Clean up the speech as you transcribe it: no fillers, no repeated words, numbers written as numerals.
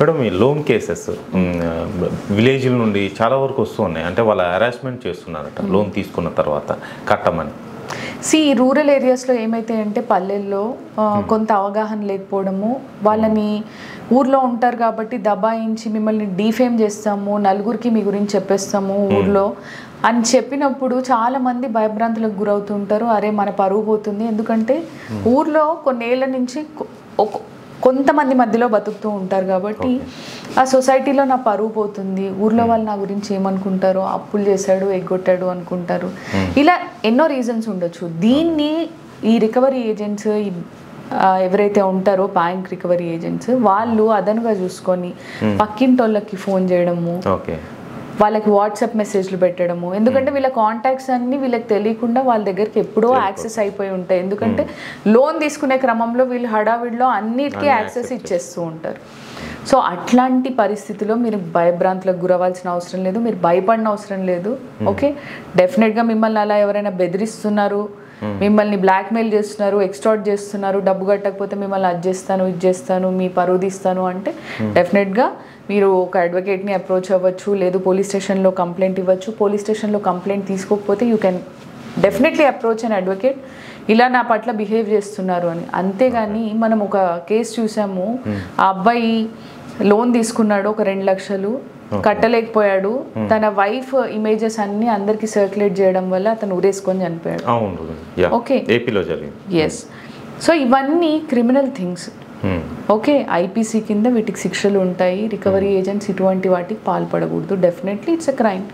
Madam ఈ loan cases విలేజ్ల నుండి చాలా వరకు వస్తూ ఉన్నాయి, అంటే వాళ్ళ హెరాస్మెంట్ చేస్తున్నారట లోన్ తీసుకున్న తర్వాత కట్టమని. రూరల్ ఏరియాస్లో ఏమైతే అంటే పల్లెల్లో కొంత అవగాహన లేకపోవడము, వాళ్ళని ఊర్లో ఉంటారు కాబట్టి దబాయించి మిమ్మల్ని డీఫేమ్ చేస్తాము, నలుగురికి మీ గురించి చెప్పేస్తాము ఊర్లో అని చెప్పినప్పుడు చాలామంది భయభ్రాంతులకు గురవుతుంటారు. అరే మన పరువు పోతుంది, ఎందుకంటే ఊర్లో కొన్నేళ్ల నుంచి కొంతమంది మధ్యలో బతుకుతూ ఉంటారు కాబట్టి ఆ సొసైటీలో నా పరువు పోతుంది, ఊర్లో వాళ్ళు నా గురించి ఏమనుకుంటారో, అప్పులు చేశాడు ఎగ్గొట్టాడు అనుకుంటారు. ఇలా ఎన్నో రీజన్స్ ఉండొచ్చు. దీన్ని ఈ రికవరీ ఏజెంట్స్ ఎవరైతే ఉంటారో బ్యాంక్ రికవరీ ఏజెంట్స్ వాళ్ళు అదనుగా చూసుకొని పక్కింటోళ్ళకి ఫోన్ చేయడము, వాళ్ళకి వాట్సాప్ మెసేజ్లు పెట్టడము. ఎందుకంటే వీళ్ళ కాంటాక్ట్స్ అన్నీ వీళ్ళకి తెలియకుండా వాళ్ళ దగ్గరికి ఎప్పుడో యాక్సెస్ అయిపోయి ఉంటాయి. ఎందుకంటే లోన్ తీసుకునే క్రమంలో వీళ్ళు హడావిడిలో అన్నిటికీ యాక్సెస్ ఇచ్చేస్తూ ఉంటారు. సో అట్లాంటి పరిస్థితిలో మీరు భయభ్రాంతులకు గురవాల్సిన అవసరం లేదు, మీరు భయపడిన అవసరం లేదు. ఓకే, డెఫినెట్గా మిమ్మల్ని అలా ఎవరైనా బెదిరిస్తున్నారు, మిమ్మల్ని బ్లాక్మెయిల్ చేస్తున్నారు, ఎక్స్టార్ట్ చేస్తున్నారు, డబ్బు కట్టకపోతే మిమ్మల్ని అది చేస్తాను ఇది చేస్తాను మీ పరువు తీస్తాను అంటే డెఫినెట్గా మీరు ఒక అడ్వకేట్ని అప్రోచ్ అవ్వచ్చు, లేదు పోలీస్ స్టేషన్లో కంప్లైంట్ ఇవ్వచ్చు. పోలీస్ స్టేషన్లో కంప్లైంట్ తీసుకోకపోతే you can definitely approach an advocate, ఇలా నా పట్ల బిహేవ్ చేస్తున్నారు అని. అంతేగాని మనం ఒక కేసు చూసాము, ఆ అబ్బాయి లోన్ తీసుకున్నాడు, ఒక 2 లక్షలు కట్టలేకపోయాడు, తన వైఫ్ ఇమేజెస్ అన్ని అందరికి సర్క్యులేట్ చేయడం వల్ల అతను ఊరేసుకొని చనిపోయాడు. Okay, yes. సో ఇవన్నీ క్రిమినల్ థింగ్స్. ఓకే, ఐపీసీ కింద వీటికి శిక్షలు ఉంటాయి. రికవరీ ఏజెంట్స్ ఇటువంటి వాటికి పాల్పడకూడదు. Definitely it's a crime.